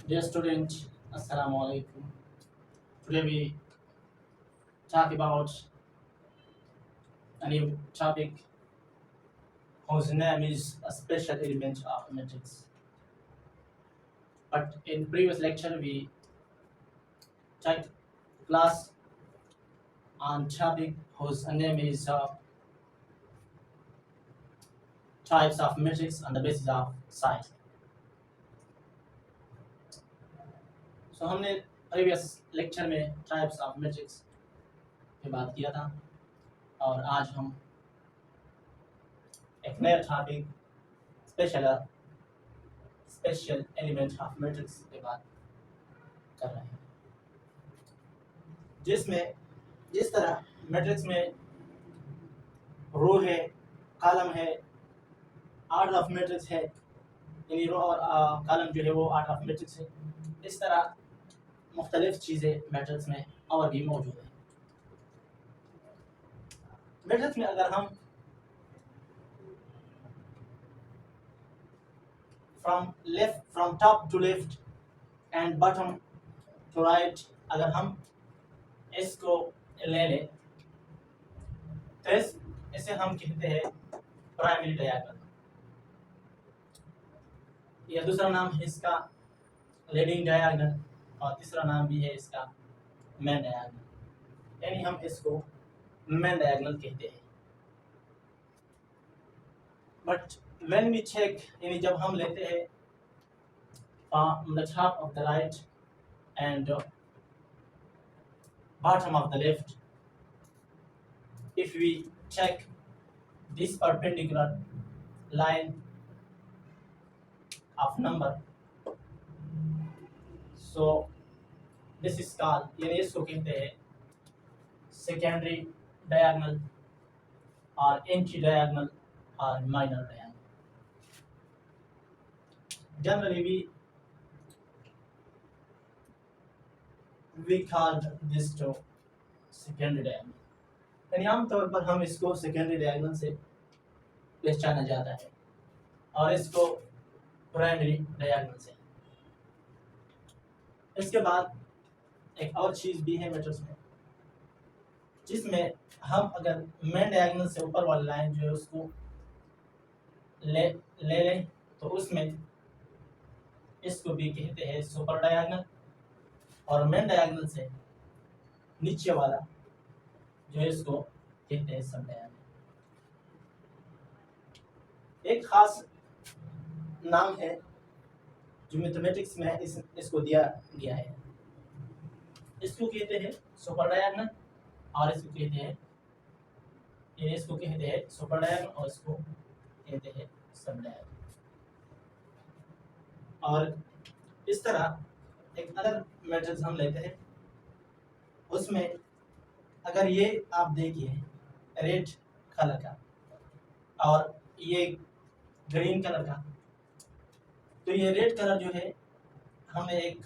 Dear student, Assalamu alaikum. Today we talk about a new topic whose name is a special element of matrix. But in previous lecture we took class on topic whose name is types of matrix on the basis of size. So हमने previous lecture में types of matrix पे बात किया था और आज हम एक नया topic special element of matrix पे बात कर रहे हैं जिसमें जिस तरह मैट्रिक्स में रो है, कॉलम है, ऑर्डर ऑफ मैट्रिक्स है, यानी रो और कॉलम जो है वो ऑर्डर ऑफ मैट्रिक्स है, इस तरह मुख्तलिफ चीज़ें मैट्रिक्स में और भी मौजूद हैं। मैट्रिक्स में अगर हम from top to left and bottom to right अगर हम इसको ले लें तो इसे हम कहते हैं प्राइमरी डायगोनल, या दूसरा नाम है इसका लीडिंग डायगोनल और तीसरा नाम भी है इसका मेन डायगोनल, यानी हम इसको मेन डायगोनल कहते हैं। बट व्हेन वी चेक, यानी जब हम लेते हैं on the top of the right and bottom of the left, if we check this perpendicular line of number, so this is called, यानी इसको कहते हैं सेकेंडरी डायगोनल और एंटी डायगोनल और minor diagonal. Generally we called this to secondary diagonal, यानी आमतौर पर हम इसको सेकेंडरी डायगोनल से पहचाना जाता है और इसको प्राइमरी डायगोनल से। इसके बाद एक और चीज़ भी है मैट्रिक्स में, जिसमें हम अगर मेन डायगोनल से ऊपर वाली लाइन जो है उसको ले लें तो उसमें इसको भी कहते हैं सुपर डायगोनल, और मेन डायगोनल से नीचे वाला जो है इसको कहते हैं सब डायगोनल। एक खास नाम है जो मैथमेटिक्स में इसको दिया गया है, इसको कहते हैं सुपर डायगोनल और इसको कहते हैं सुपर डायगोनल और इसको कहते हैं सब डायगोनल। और इस तरह एक अदर मैट्रिक्स हम लेते हैं, उसमें अगर ये आप देखिए रेड कलर का और ये ग्रीन कलर का, तो ये रेड कलर जो है हमने एक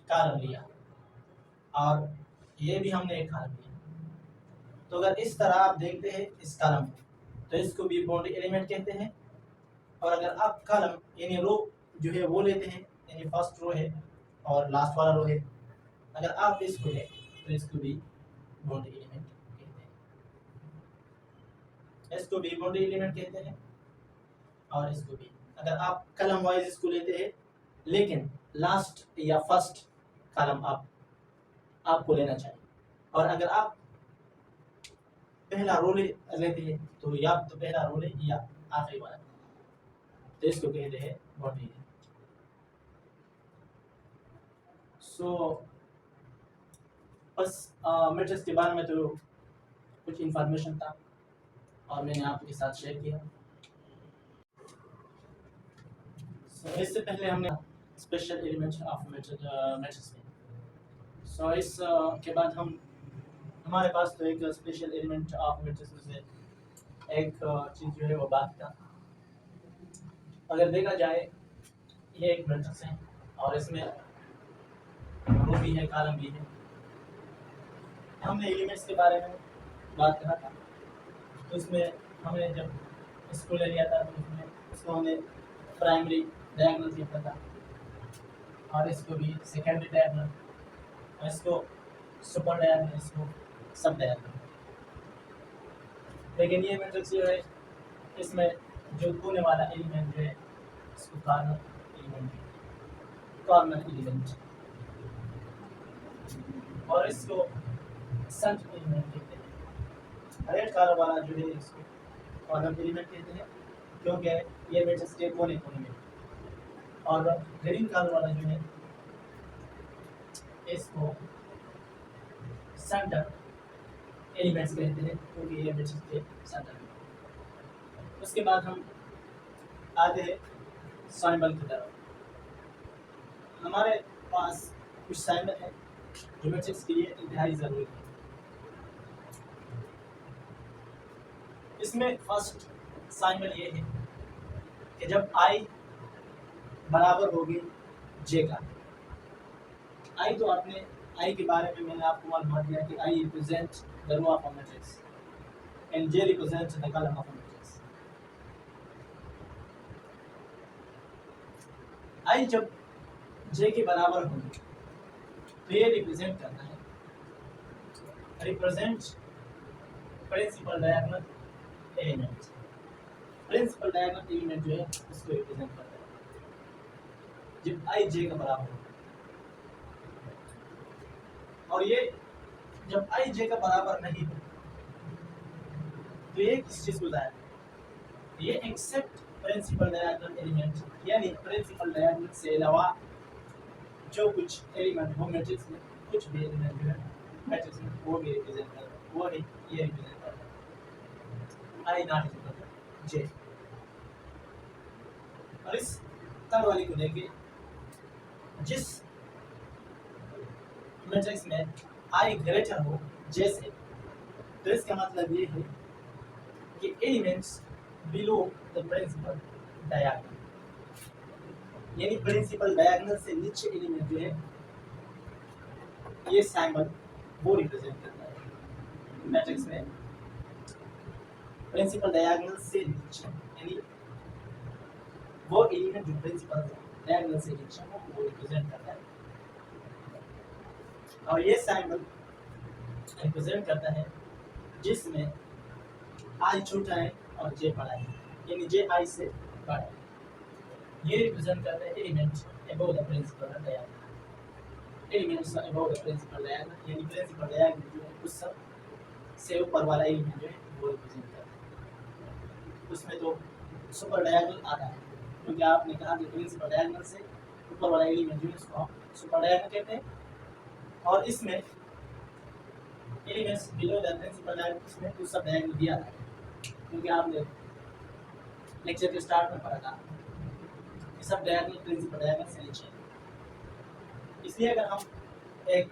कॉलम लिया और ये भी हमने एक कॉलम लिया, तो अगर इस तरह आप देखते हैं इस कॉलम को तो इसको भी बाउंड्री एलिमेंट कहते हैं। और अगर आप कॉलम यानी रो जो है वो लेते हैं, यानी फर्स्ट रो है और लास्ट वाला रो है, अगर आप इसको लें तो इसको भी बाउंड्री एलिमेंट कहते हैं, इसको भी बाउंड्री एलिमेंट कहते हैं। और इसको भी अगर आप कॉलम वाइज इसको लेते हैं, लेकिन लास्ट या फर्स्ट कॉलम आपको लेना चाहिए, और अगर आप पहला रो लेते हैं तो या तो पहला रो ले या आखिरी वाला, तो इसको कहते हैं बाउंड्री एलिमेंट। सो बस मैट्रिक्स के बारे में तो कुछ इंफॉर्मेशन था और मैंने आपके साथ शेयर किया। इससे पहले हमने स्पेशल एलिमेंट ऑफ मैट्रिक्स में, सो इस के बाद हमारे पास तो एक स्पेशल एलिमेंट ऑफ मैट्रिक्स में से एक चीज़ जो है वो बात का, अगर देखा जाए ये एक मैट्रिक्स है और इसमें रो भी है कॉलम भी है। हमने एलिमेंट्स के बारे में बात करा था, तो इसमें हमने जब इसको ले लिया था तो इसमें इसको हमने प्राइमरी डायगोनल कहता था, और इसको भी सेकेंडरी डायगोनल, और इसको सुपर डायगोनल, इसको सब डायगोनल। लेकिन ये मैट्रिक्स जो है इसमें जो कोने वाला एलिमेंट जो है इसको कॉर्नर एलिमेंट और इसको सेंटर एलिमेंट कहते हैं। रेड कलर वाला जो है इसको कॉर्नर एलिमेंट कहते हैं क्योंकि ये मैट्रिक्स के कोने कोने में, और ग्रीन कलर वाला जो है इसको सेंटर एलिमेंट्स कहते हैं क्योंकि ये मैट्रिक्स के सेंटर में। उसके बाद हम आते हैं साइमल की तरफ। हमारे पास कुछ साइमल है जो मैट्रिक्स के लिए इंतहाई ज़रूरी है। इसमें फर्स्ट साइमल ये है कि जब आई बराबर होगी जे का। आई तो आपने आई के बारे में मैंने आपको मालूम दिया कि I represent the row of a matrix and J represent the column of a matrix. I जब जे के बराबर होगी तो ये रिप्रेजेंट करता है principal diagonal element. Principal diagonal element जो है उसको रिप्रेजेंट करता है जब आई जे का बराबर हो। और ये जब आई जे का बराबर नहीं हो तो ये किस चीज को जाएगा, ये एक्सेप्ट प्रिंसिपल डायगोनल एलिमेंट, यानी प्रिंसिपल डायगोनल से अलावा जो कुछ एलिमेंट हो मैट्रिक्स में, कुछ भी एलिमेंट जो है मैट्रिक्स में वो भी रिप्रेजेंट करता है, वो ही ये रिप्रेजेंट करता है आई नॉट इक्वल टू जे। और इस थर्ड वाली को देखिए, जिस मैट्रिक्स में आई ग्रेटर हो जे से, तो इसका मतलब ये है कि elements below the principal diagonal, यानी प्रिंसिपल डायगोनल से नीचे एलिमेंट जो है ये साइमल वो रिप्रेजेंट करता है मैट्रिक्स में। प्रिंसिपल डायगोनल से नीचे यानी वो एलिमेंट जो प्रिंसिपल डायगोनल से नीचे हो वो रिप्रेजेंट करता है। और ये साइमल रिप्रेजेंट करता है जिसमें आई छोटा है और जे बड़ा है, यानी जे आई से बड़ा है। ये रिप्रेजेंट करता है element above the principal diagonal, elements above the principal diagonal, यानी प्रिंसिपल डायगोनल जो है उस सब से ऊपर वाला एलिमेंट जो है वो रिप्रेजेंट करता है। उसमें तो सुपर डायगोनल आता है क्योंकि आपने कहा कि प्रिंसिपल डायगोनल से ऊपर वाला एलिमेंट जो है उसको हम सुपर डायगोनल कहते हैं। और इसमें elements below the principal diagonal इसमें कुछ सब डायगोनल दिया था क्योंकि आपने लेक्चर के स्टार्ट में पढ़ा था कि सब डायगोनल प्रिंसिपल डायगोनल से नीचे। इसलिए अगर हम एक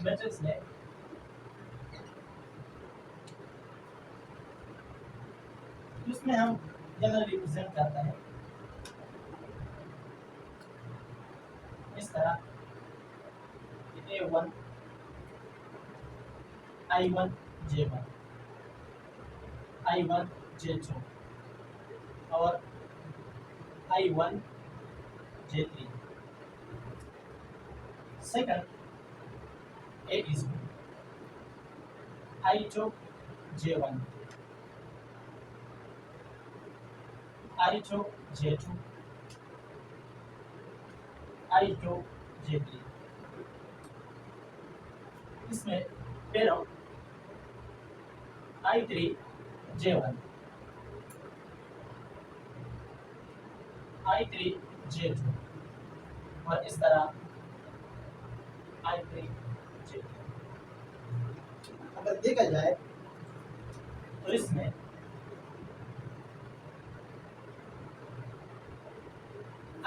मैट्रिक्स में उसमें हम जनरल रिप्रेजेंट करता है इस तरह A1 I1 J1 I1 J2 और I1 J3। Second A is I2 J1 I2 J2 I2 J3। इसमें पेरो I3 J1 I3 J2 और इस तरह I3 J3। अगर देखा जाए तो इसमें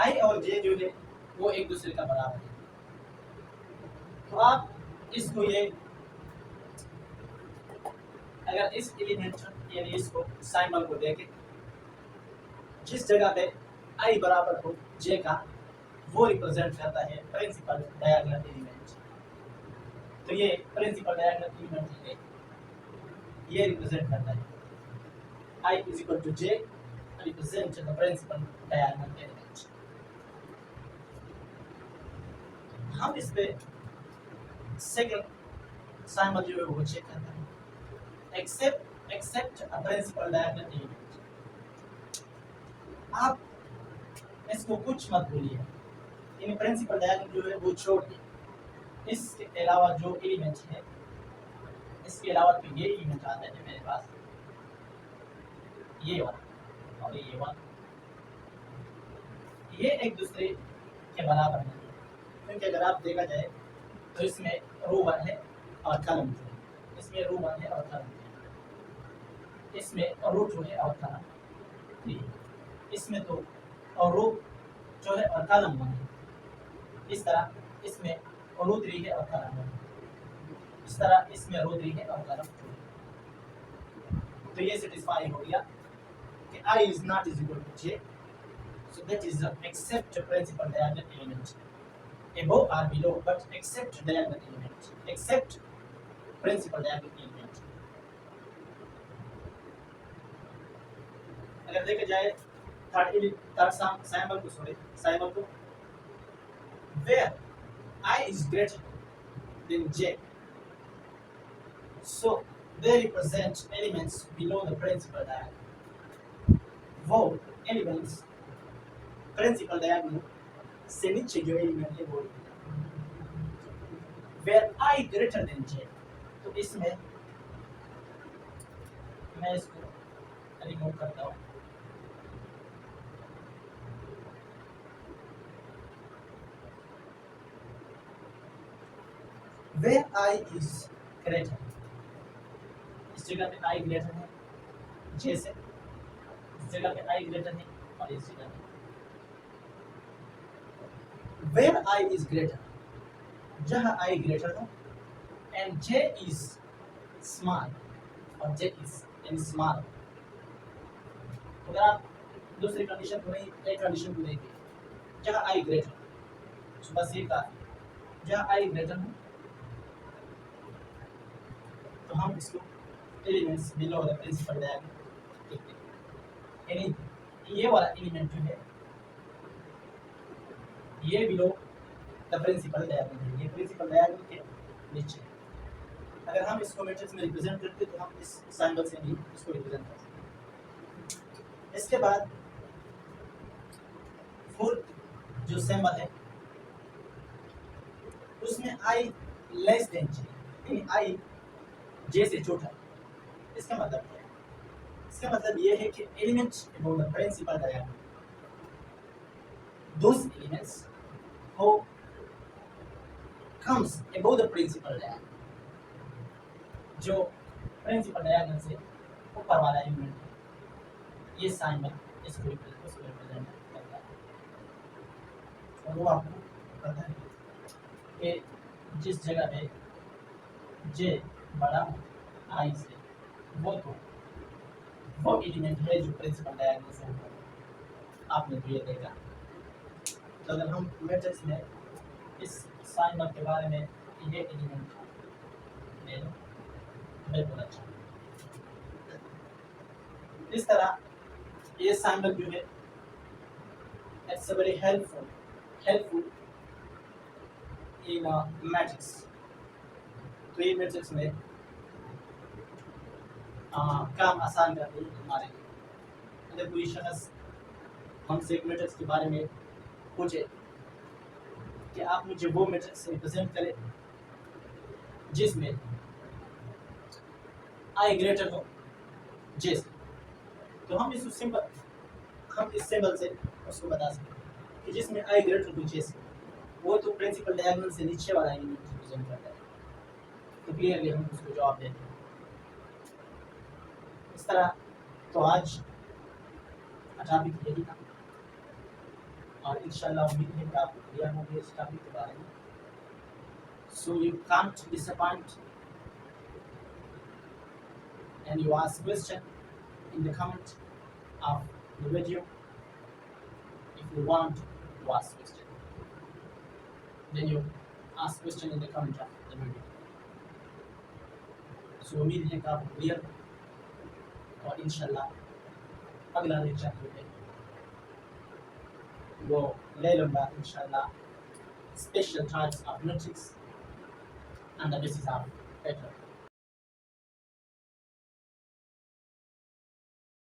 I और J जो है वो एक दूसरे का बराबर है। तो आप इसको ये अगर इस एलिमेंट यानी इसको साइमल को देखें, जिस जगह पे I बराबर हो J का वो रिप्रेजेंट करता है प्रिंसिपल डायगोनल एलिमेंट। तो ये प्रिंसिपल डायगोनल एलिमेंट है, ये रिप्रेजेंट करता है I is equal to J represent the principal diagonal element। हम इस पे सेकंड साइमल जो है वो चेक करते हैं। एक्सेप्ट अ प्रिंसिपल डायगोनल एलिमेंट। आप इसको कुछ मत बोलिए, इन प्रिंसिपल डायगोनल जो है वो छोड़ दिए। इसके अलावा जो एलिमेंट है, इसके अलावा तो ये एलिमेंट आता है मेरे पास, ये वाला और ये वाला, ये एक दूसरे के बराबर है, क्योंकि अगर आप देखा जाए तो इसमें रो 1 है और कॉलम 2 है, इसमें रो 1 है और कॉलम 2 है, इसमें रो 2 है और कॉलम 3 है, इसमें तो और रो जो है और कॉलम 1 है, इस तरह इसमें रो 3 है और कॉलम 1 है, इस तरह इसमें रो 3 है और कॉलम 2 है। तो ये सेटिस्फाई हो गया कि I is not is equal to J, so that is except principal diagonal element above or below, but except diagonal element, except principal diagonal element। अगर देखा जाए थर्ड साइमल को where I is greater than J, so they represent elements below the principal diagonal। वो elements principal diagonal से नीचे जो element है वो वेयर आई ग्रेटर देन जे, तो इसमें मैं इसको रिमूव करता हूँ। वेयर आई इज ग्रेटर, इस जगह पे आई ग्रेटर है जे से, इस जगह पे आई ग्रेटर है और इस जगह पे वेयर आई इज ग्रेटर, जहाँ आई ग्रेटर हो एंड जे इज स्मॉल और जे इज इन स्मॉल। अगर आप दूसरी कंडीशन को नहीं, एक कंडीशन को देखिए, जहाँ आई ग्रेटर, तो बस ये कहा जहाँ आई ग्रेटर हो तो हम इसको elements below the principal diagonal देखते हैं, यानी ये वाला एलिमेंट जो है ये बिलो द प्रिंसिपल डायगोनल है, ये प्रिंसिपल डायगोनल के नीचे। अगर हम इसको मैट्रिक्स में रिप्रेजेंट करते तो हम इस सिंबल से भी इसको रिप्रेजेंट कर सकते हैं। इसके बाद फोर्थ जो सिंबल है उसमें आई लेस देन जे, यानी आई जे से छोटा। इसका मतलब क्या है? इसका मतलब ये है कि elements above the principal diagonal, those elements who comes above the principal diagonal, जो प्रिंसिपल डायगोनल से ऊपर वाला एलिमेंट है, ये सिंबल इसको रिप्रेजेंट करता है। और वो आपको पता है कि जिस जगह पे जे बड़ा आई से, वो एलिमेंट है जो प्रिंसिपल डायगोनल से ऊपर है। आपने तो ये देखा। तो अगर हम मैट्रिक्स में इस सिंबल के बारे में ये एलिमेंट ले लो, बिल्कुल अच्छा। इस तरह ये सिंबल जो है it's very helpful in matrix. तो ये मैट्रिक्स में काम आसान कर दी हमारे लिए। अगर कोई शख्स हमसे एक मैट्रिक्स के बारे में पूछे कि आप मुझे वो मैट्रिक्स रिप्रेजेंट करें जिसमें आई ग्रेटर हो जे से, तो हम इस सिंबल से उसको बता सकते कि जिसमें आई ग्रेटर हो जे से, वो तो प्रिंसिपल डायगोनल से नीचे वाला एलिमेंट रिप्रेजेंट करता है। तो क्लियरली हम उसको जवाब देते हैं इस तरह। तो आज टॉपिक यही था और इंशाल्लाह उम्मीद है कि आपको क्लियर होंगे इस टॉपिक के बारे में। So you can't disappoint and you ask question in the comment of the video if you want to ask question, then you ask question in the comment of the video। so उम्मीद है कि आपको clear और इंशाल्लाह अगला lecture जो है वो ले लूँगा इंशाल्लाह special types of matrix on the basis of pattern.